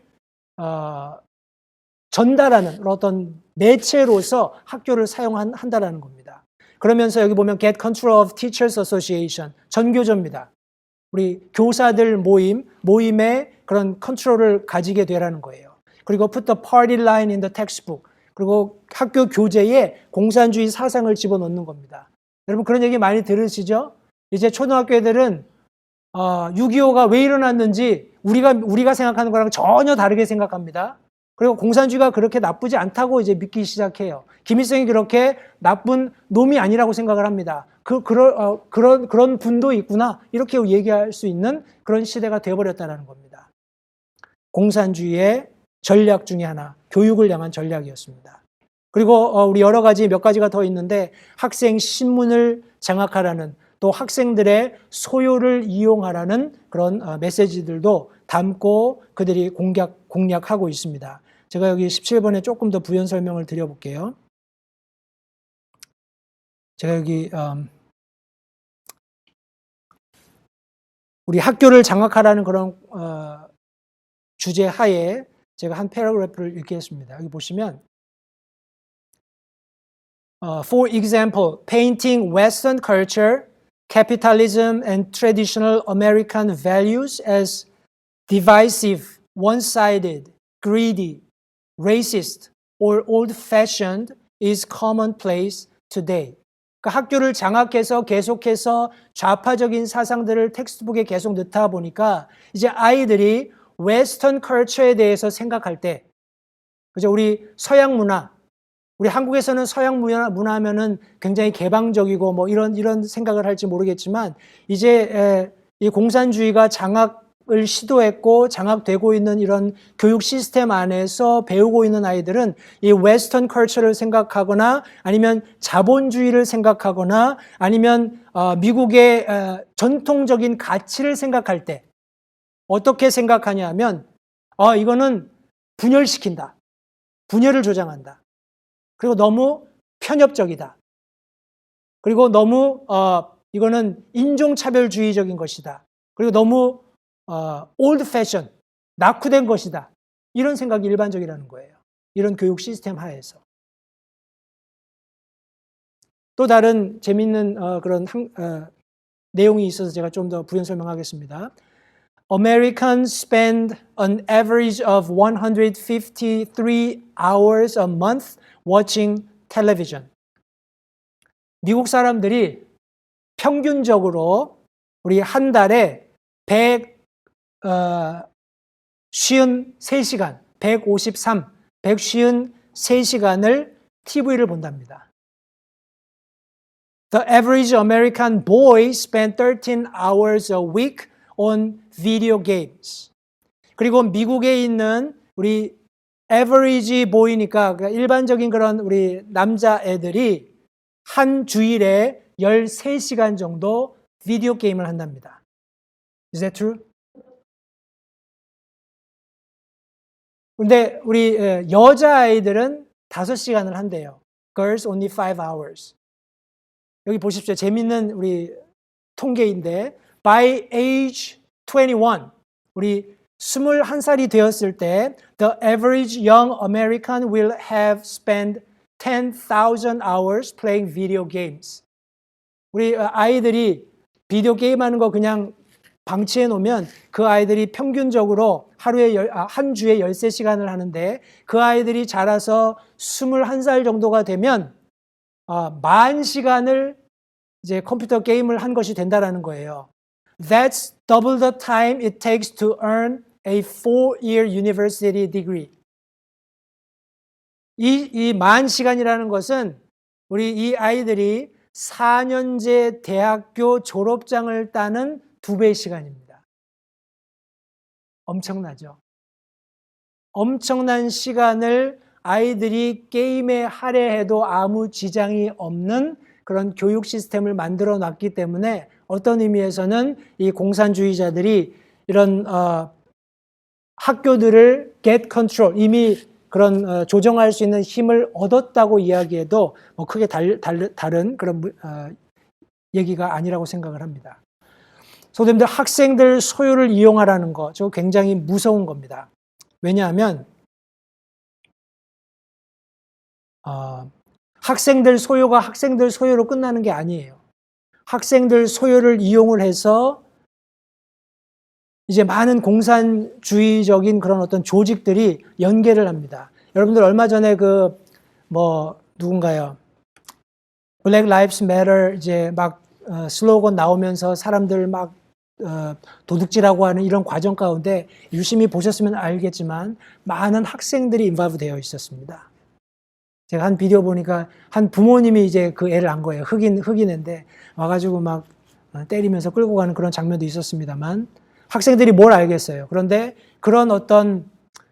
전달하는 어떤 매체로서 학교를 사용한다라는 겁니다. 그러면서 여기 보면 Get Control of Teachers Association, 전교조입니다. 우리 교사들 모임의 그런 컨트롤을 가지게 되라는 거예요. 그리고 put the party line in the textbook. 그리고 학교 교재에 공산주의 사상을 집어넣는 겁니다. 여러분 그런 얘기 많이 들으시죠? 이제 초등학교 애들은 6.25가 왜 일어났는지 우리가 생각하는 거랑 전혀 다르게 생각합니다. 그리고 공산주의가 그렇게 나쁘지 않다고 이제 믿기 시작해요. 김일성이 그렇게 나쁜 놈이 아니라고 생각을 합니다. 그런 분도 있구나, 이렇게 얘기할 수 있는 그런 시대가 되어버렸다는 겁니다. 공산주의의 전략 중에 하나, 교육을 향한 전략이었습니다. 그리고 우리 여러 가지 몇 가지가 더 있는데 학생 신문을 장악하라는, 또 학생들의 소요를 이용하라는 그런 메시지들도 담고 그들이 공략하고 있습니다. 제가 여기 17번에 조금 더 부연 설명을 드려볼게요. 제가 여기 우리 학교를 장악하라는 그런 주제 하에 제가 한 패러그래프를 읽겠습니다. 여기 보시면 For example, painting Western culture, capitalism and traditional American values as divisive, one-sided, greedy, racist, or old-fashioned is commonplace today. 그러니까 학교를 장악해서 계속해서 좌파적인 사상들을 텍스트북에 계속 넣다 보니까 이제 아이들이 웨스턴 컬처에 대해서 생각할 때, 그죠? 우리 서양 문화, 우리 한국에서는 서양 문화면은 굉장히 개방적이고 뭐 이런 생각을 할지 모르겠지만 이제 이 공산주의가 장악을 시도했고 장악되고 있는 이런 교육 시스템 안에서 배우고 있는 아이들은 이 웨스턴 컬처를 생각하거나 아니면 자본주의를 생각하거나 아니면 미국의 전통적인 가치를 생각할 때 어떻게 생각하냐 하면 이거는 분열시킨다. 분열을 조장한다. 그리고 너무 편협적이다. 그리고 너무 이거는 인종차별주의적인 것이다. 그리고 너무 old fashion, 낙후된 것이다. 이런 생각이 일반적이라는 거예요. 이런 교육 시스템 하에서. 또 다른 재미있는 그런 내용이 있어서 제가 좀 더 부연 설명하겠습니다. Americans spend an average of 153 hours a month watching television. 미국 사람들이 평균적으로 우리 한 달에 153시간, 153시간을 TV를 본답니다. The average American boy spent 13 hours a week on video games. 그리고 미국에 있는 우리 average boy니까 일반적인 그런 우리 남자애들이 한 주일에 13시간 정도 비디오 게임을 한답니다. Is that true? 근데 우리 여자아이들은 5시간을 한대요. Girls only 5 hours. 여기 보십시오. 재밌는 우리 통계인데 by age 21, 우리 21살이 되었을 때 the average young American will have spent 10,000 hours playing video games. 우리 아이들이 비디오 게임 하는 거 그냥 방치해 놓으면 그 아이들이 평균적으로 한 주에 13시간을 하는데 그 아이들이 자라서 21살 정도가 되면 10,000시간을 이제 컴퓨터 게임을 한 것이 된다라는 거예요. That's double the time it takes to earn a 4-year university degree. 이 10,000시간이라는 것은 우리 이 아이들이 4년제 대학교 졸업장을 따는 2배의 시간입니다. 엄청나죠? 엄청난 시간을 아이들이 게임에 할애해도 아무 지장이 없는 그런 교육 시스템을 만들어 놨기 때문에 어떤 의미에서는 이 공산주의자들이 이런 학교들을 get control, 이미 그런 조정할 수 있는 힘을 얻었다고 이야기해도 뭐 크게 다른 그런 얘기가 아니라고 생각을 합니다. 소대님들, 학생들 소유를 이용하라는 거, 저 굉장히 무서운 겁니다. 왜냐하면 학생들 소유가 학생들 소유로 끝나는 게 아니에요. 학생들 소유를 이용을 해서 이제 많은 공산주의적인 그런 어떤 조직들이 연계를 합니다. 여러분들 얼마 전에 누군가요? Black Lives Matter 이제 막 슬로건 나오면서 사람들 막 도둑질하고 하는 이런 과정 가운데 유심히 보셨으면 알겠지만 많은 학생들이 인바브 되어 있었습니다. 제가 한 비디오 보니까 한 부모님이 이제 그 애를 안 거예요. 흑인인데 와가지고 막 때리면서 끌고 가는 그런 장면도 있었습니다만 학생들이 뭘 알겠어요. 그런데 그런 어떤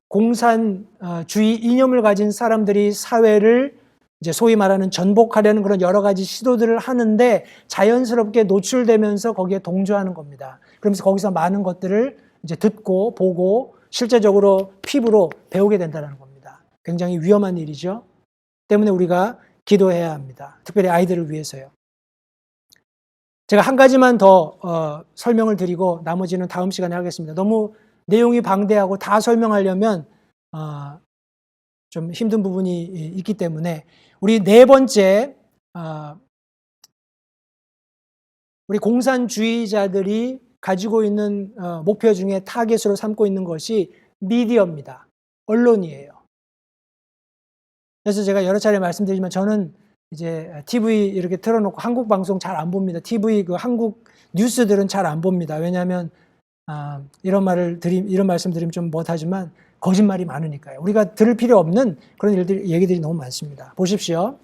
공산주의 이념을 가진 사람들이 사회를 이제 소위 말하는 전복하려는 그런 여러 가지 시도들을 하는데 자연스럽게 노출되면서 거기에 동조하는 겁니다. 그러면서 거기서 많은 것들을 이제 듣고 보고 실제적으로 피부로 배우게 된다는 겁니다. 굉장히 위험한 일이죠. 때문에 우리가 기도해야 합니다. 특별히 아이들을 위해서요. 제가 한 가지만 더 설명을 드리고 나머지는 다음 시간에 하겠습니다. 너무 내용이 방대하고 다 설명하려면 좀 힘든 부분이 있기 때문에 우리 네 번째, 우리 공산주의자들이 가지고 있는 목표 중에 타겟으로 삼고 있는 것이 미디어입니다. 언론이에요. 그래서 제가 여러 차례 말씀드리지만 저는 이제 TV 이렇게 틀어놓고 한국 방송 잘 안 봅니다. TV 그 한국 뉴스들은 잘 안 봅니다. 왜냐하면 이런 말씀 드리면 좀 못하지만 거짓말이 많으니까요. 우리가 들을 필요 없는 그런 얘기들이 너무 많습니다. 보십시오.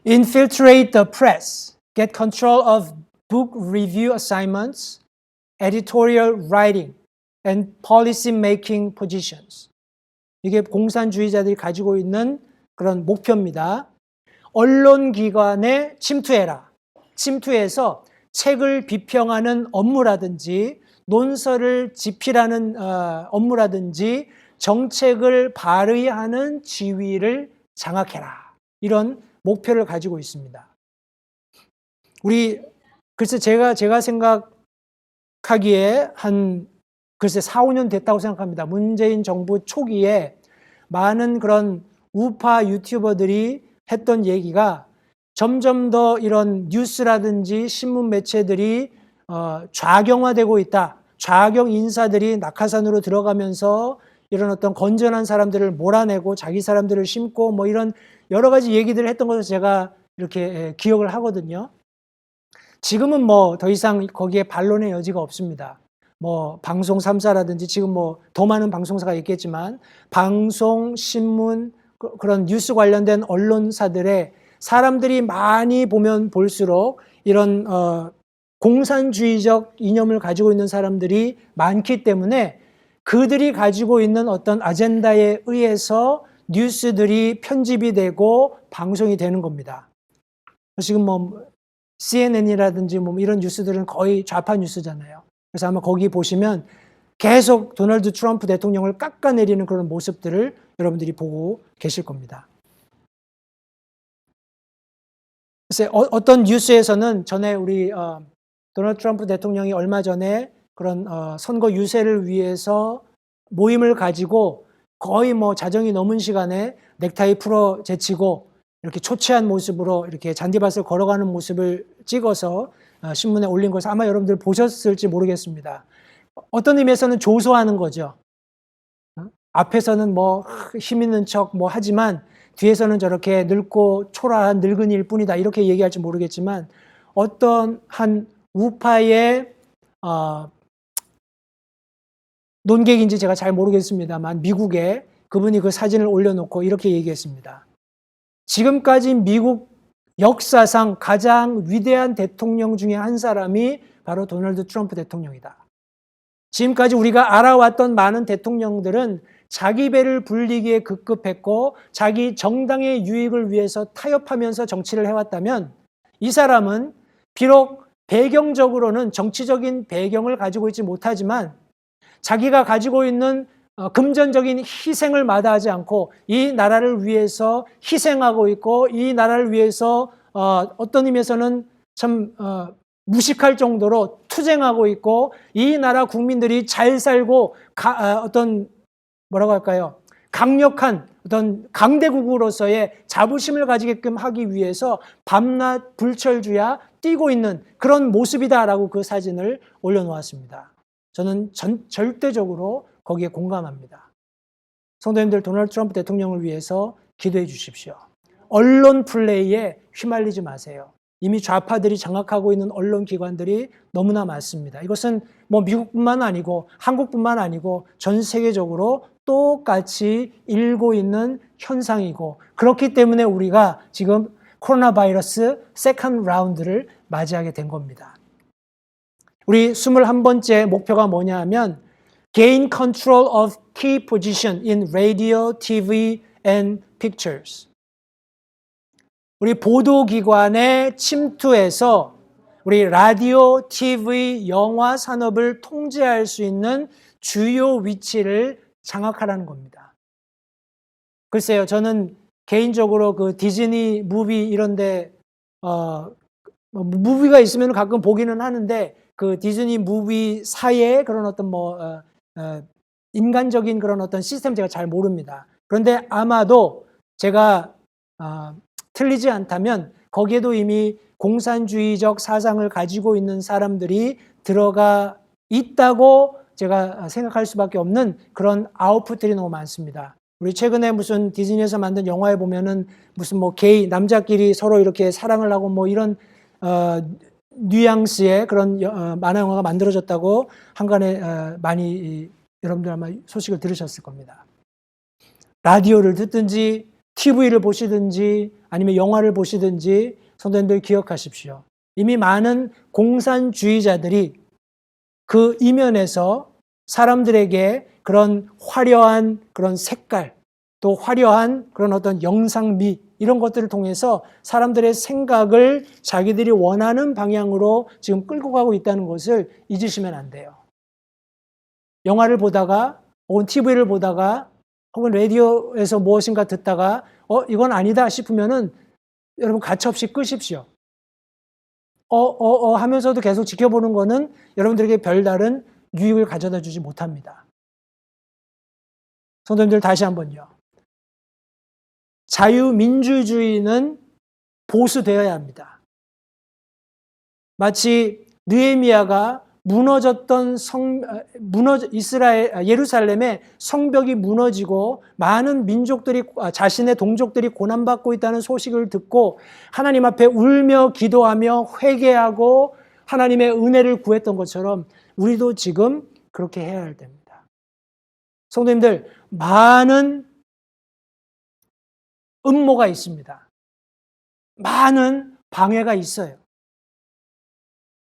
Infiltrate the press, get control of book review assignments, editorial writing, and policy making positions. 이게 공산주의자들이 가지고 있는 그런 목표입니다. 언론기관에 침투해라. 침투해서 책을 비평하는 업무라든지 논설을 집필하는 업무라든지 정책을 발의하는 지위를 장악해라. 이런 목표를 가지고 있습니다. 글쎄 제가 생각하기에 글쎄 4, 5년 됐다고 생각합니다. 문재인 정부 초기에 많은 그런 우파 유튜버들이 했던 얘기가 점점 더 이런 뉴스라든지 신문 매체들이 좌경화되고 있다. 좌경 인사들이 낙하산으로 들어가면서 이런 어떤 건전한 사람들을 몰아내고 자기 사람들을 심고 뭐 이런 여러 가지 얘기들을 했던 것을 제가 이렇게 기억을 하거든요. 지금은 뭐 더 이상 거기에 반론의 여지가 없습니다. 뭐 방송 3사라든지 지금 뭐 더 많은 방송사가 있겠지만 방송, 신문, 그런 뉴스 관련된 언론사들의 사람들이 많이 보면 볼수록 이런 공산주의적 이념을 가지고 있는 사람들이 많기 때문에 그들이 가지고 있는 어떤 아젠다에 의해서 뉴스들이 편집이 되고 방송이 되는 겁니다. 지금 뭐 CNN이라든지 뭐 이런 뉴스들은 거의 좌파 뉴스잖아요. 그래서 아마 거기 보시면 계속 도널드 트럼프 대통령을 깎아내리는 그런 모습들을 여러분들이 보고 계실 겁니다. 글쎄 어떤 뉴스에서는 전에 우리 도널드 트럼프 대통령이 얼마 전에 그런 선거 유세를 위해서 모임을 가지고 거의 뭐 자정이 넘은 시간에 넥타이 풀어 제치고 이렇게 초췌한 모습으로 이렇게 잔디밭을 걸어가는 모습을 찍어서 신문에 올린 것을 아마 여러분들 보셨을지 모르겠습니다. 어떤 의미에서는 조소하는 거죠. 앞에서는 뭐 힘 있는 척 뭐 하지만 뒤에서는 저렇게 늙고 초라한 늙은이일 뿐이다 이렇게 얘기할지 모르겠지만 어떤 한 우파의 논객인지 제가 잘 모르겠습니다만 미국에 그분이 그 사진을 올려놓고 이렇게 얘기했습니다. 지금까지 미국 역사상 가장 위대한 대통령 중에 한 사람이 바로 도널드 트럼프 대통령이다. 지금까지 우리가 알아왔던 많은 대통령들은 자기 배를 불리기에 급급했고 자기 정당의 유익을 위해서 타협하면서 정치를 해왔다면 이 사람은 비록 배경적으로는 정치적인 배경을 가지고 있지 못하지만 자기가 가지고 있는 금전적인 희생을 마다하지 않고 이 나라를 위해서 희생하고 있고 이 나라를 위해서 어떤 의미에서는 참 무식할 정도로 투쟁하고 있고 이 나라 국민들이 잘 살고 어떤 뭐라고 할까요? 강력한 어떤 강대국으로서의 자부심을 가지게끔 하기 위해서 밤낮 불철주야 뛰고 있는 그런 모습이다라고 그 사진을 올려놓았습니다. 저는 절대적으로 거기에 공감합니다. 성도님들, 도널드 트럼프 대통령을 위해서 기도해 주십시오. 언론 플레이에 휘말리지 마세요. 이미 좌파들이 장악하고 있는 언론 기관들이 너무나 많습니다. 이것은 뭐 미국뿐만 아니고 한국뿐만 아니고 전 세계적으로 똑같이 일고 있는 현상이고 그렇기 때문에 우리가 지금 코로나 바이러스 세컨드 라운드를 맞이하게 된 겁니다. 우리 21번째 목표가 뭐냐 하면 Gain control of key position in radio, TV and pictures. 우리 보도기관에 침투해서 우리 라디오, TV, 영화 산업을 통제할 수 있는 주요 위치를 장악하라는 겁니다. 글쎄요, 저는 개인적으로 그 디즈니 무비 이런데 무비가 있으면 가끔 보기는 하는데 그 디즈니 무비 사이에 그런 어떤 인간적인 그런 어떤 시스템 제가 잘 모릅니다. 그런데 아마도 제가 틀리지 않다면 거기에도 이미 공산주의적 사상을 가지고 있는 사람들이 들어가 있다고 제가 생각할 수밖에 없는 그런 아웃풋들이 너무 많습니다. 우리 최근에 무슨 디즈니에서 만든 영화에 보면은 무슨 뭐 게이 남자끼리 서로 이렇게 사랑을 하고 뭐 이런 뉘앙스의 그런 만화 영화가 만들어졌다고 한간에 많이 여러분들 아마 소식을 들으셨을 겁니다. 라디오를 듣든지 TV를 보시든지 아니면 영화를 보시든지 성도님들 기억하십시오. 이미 많은 공산주의자들이 그 이면에서 사람들에게 그런 화려한 그런 색깔 또 화려한 그런 어떤 영상미 이런 것들을 통해서 사람들의 생각을 자기들이 원하는 방향으로 지금 끌고 가고 있다는 것을 잊으시면 안 돼요. 영화를 보다가 혹은 TV를 보다가 혹은 라디오에서 무엇인가 듣다가 이건 아니다 싶으면은 여러분 가차없이 끄십시오. 하면서도 계속 지켜보는 거는 여러분들에게 별다른 유익을 가져다 주지 못합니다. 성도님들 다시 한번요. 자유민주주의는 보수되어야 합니다. 마치 느헤미야가 무너졌던 예루살렘의 성벽이 무너지고 많은 민족들이 자신의 동족들이 고난받고 있다는 소식을 듣고 하나님 앞에 울며 기도하며 회개하고 하나님의 은혜를 구했던 것처럼 우리도 지금 그렇게 해야 할 때입니다. 성도님들, 많은 음모가 있습니다. 많은 방해가 있어요.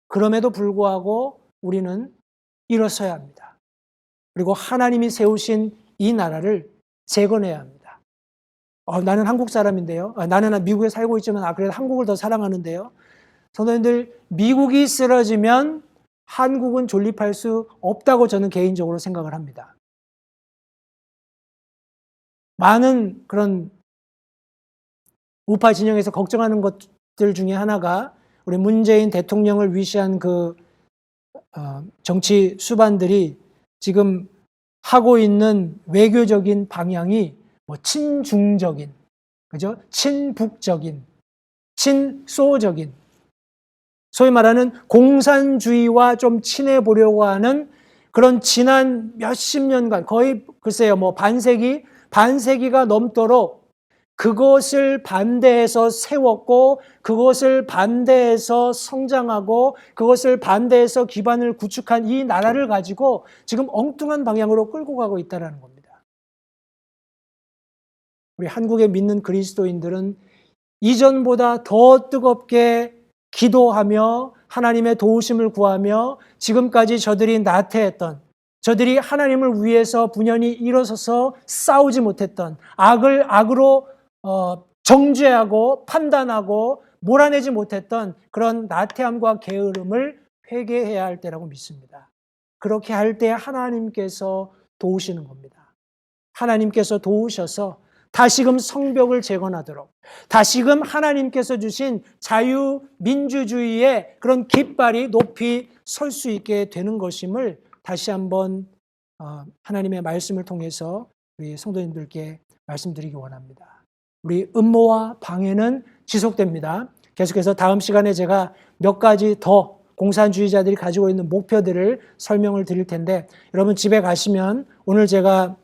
그럼에도 불구하고 우리는 일어서야 합니다. 그리고 하나님이 세우신 이 나라를 재건해야 합니다. 나는 한국 사람인데요. 나는 미국에 살고 있지만 그래도 한국을 더 사랑하는데요. 성도님들, 미국이 쓰러지면 한국은 존립할 수 없다고 저는 개인적으로 생각을 합니다. 많은 그런 우파 진영에서 걱정하는 것들 중에 하나가 우리 문재인 대통령을 위시한 그 정치 수반들이 지금 하고 있는 외교적인 방향이 뭐 친중적인, 그죠? 친북적인, 친소적인, 소위 말하는 공산주의와 좀 친해 보려고 하는 그런 지난 몇십 년간 거의 글쎄요 뭐 반세기가 넘도록 그것을 반대해서 세웠고 그것을 반대해서 성장하고 그것을 반대해서 기반을 구축한 이 나라를 가지고 지금 엉뚱한 방향으로 끌고 가고 있다는 겁니다. 우리 한국에 믿는 그리스도인들은 이전보다 더 뜨겁게 기도하며 하나님의 도우심을 구하며 지금까지 저들이 나태했던, 저들이 하나님을 위해서 분연히 일어서서 싸우지 못했던, 악을 악으로 정죄하고 판단하고 몰아내지 못했던 그런 나태함과 게으름을 회개해야 할 때라고 믿습니다. 그렇게 할 때 하나님께서 도우시는 겁니다. 하나님께서 도우셔서 다시금 성벽을 재건하도록, 다시금 하나님께서 주신 자유민주주의의 그런 깃발이 높이 설 수 있게 되는 것임을 다시 한번 하나님의 말씀을 통해서 우리 성도님들께 말씀드리기 원합니다. 우리 음모와 방해는 지속됩니다. 계속해서 다음 시간에 제가 몇 가지 더 공산주의자들이 가지고 있는 목표들을 설명을 드릴 텐데, 여러분 집에 가시면 오늘 제가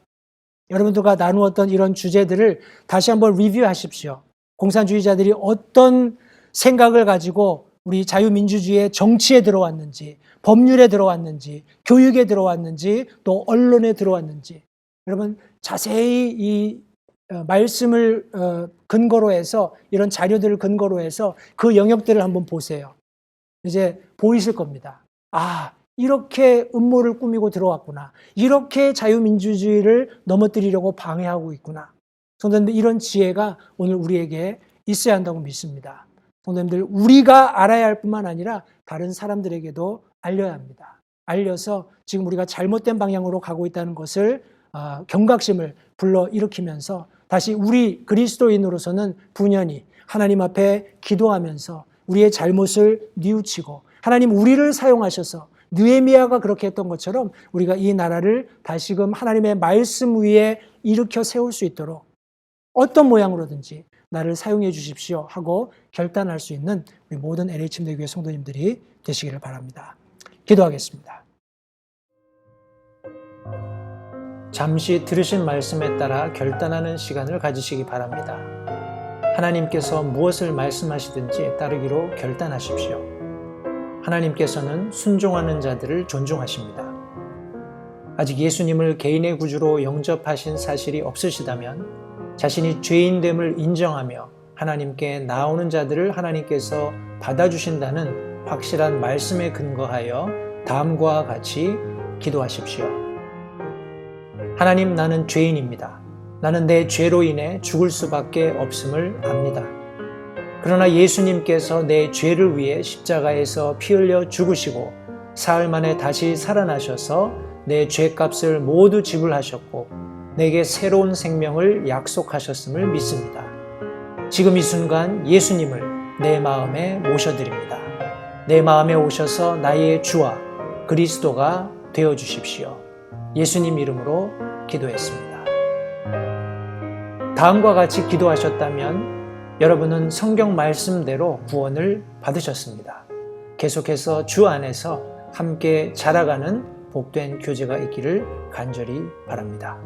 여러분들과 나누었던 이런 주제들을 다시 한번 리뷰하십시오. 공산주의자들이 어떤 생각을 가지고 우리 자유민주주의의 정치에 들어왔는지, 법률에 들어왔는지, 교육에 들어왔는지, 또 언론에 들어왔는지, 여러분 자세히 이 말씀을 근거로 해서, 이런 자료들을 근거로 해서 그 영역들을 한번 보세요. 이제 보이실 겁니다. 아, 이렇게 음모를 꾸미고 들어왔구나. 이렇게 자유민주주의를 넘어뜨리려고 방해하고 있구나. 성도님들, 이런 지혜가 오늘 우리에게 있어야 한다고 믿습니다. 성도님들, 우리가 알아야 할 뿐만 아니라 다른 사람들에게도 알려야 합니다. 알려서 지금 우리가 잘못된 방향으로 가고 있다는 것을 경각심을 불러일으키면서 다시 우리 그리스도인으로서는 분연히 하나님 앞에 기도하면서 우리의 잘못을 뉘우치고, 하나님 우리를 사용하셔서 느헤미야가 그렇게 했던 것처럼 우리가 이 나라를 다시금 하나님의 말씀 위에 일으켜 세울 수 있도록 어떤 모양으로든지 나를 사용해 주십시오 하고 결단할 수 있는 우리 모든 LH침대교회 성도님들이 되시기를 바랍니다. 기도하겠습니다. 잠시 들으신 말씀에 따라 결단하는 시간을 가지시기 바랍니다. 하나님께서 무엇을 말씀하시든지 따르기로 결단하십시오. 하나님께서는 순종하는 자들을 존중하십니다. 아직 예수님을 개인의 구주로 영접하신 사실이 없으시다면 자신이 죄인됨을 인정하며 하나님께 나오는 자들을 하나님께서 받아주신다는 확실한 말씀에 근거하여 다음과 같이 기도하십시오. 하나님, 나는 죄인입니다. 나는 내 죄로 인해 죽을 수밖에 없음을 압니다. 그러나 예수님께서 내 죄를 위해 십자가에서 피 흘려 죽으시고 사흘 만에 다시 살아나셔서 내 죄값을 모두 지불하셨고 내게 새로운 생명을 약속하셨음을 믿습니다. 지금 이 순간 예수님을 내 마음에 모셔드립니다. 내 마음에 오셔서 나의 주와 그리스도가 되어주십시오. 예수님 이름으로 기도했습니다. 다음과 같이 기도하셨다면 여러분은 성경 말씀대로 구원을 받으셨습니다. 계속해서 주 안에서 함께 자라가는 복된 교제가 있기를 간절히 바랍니다.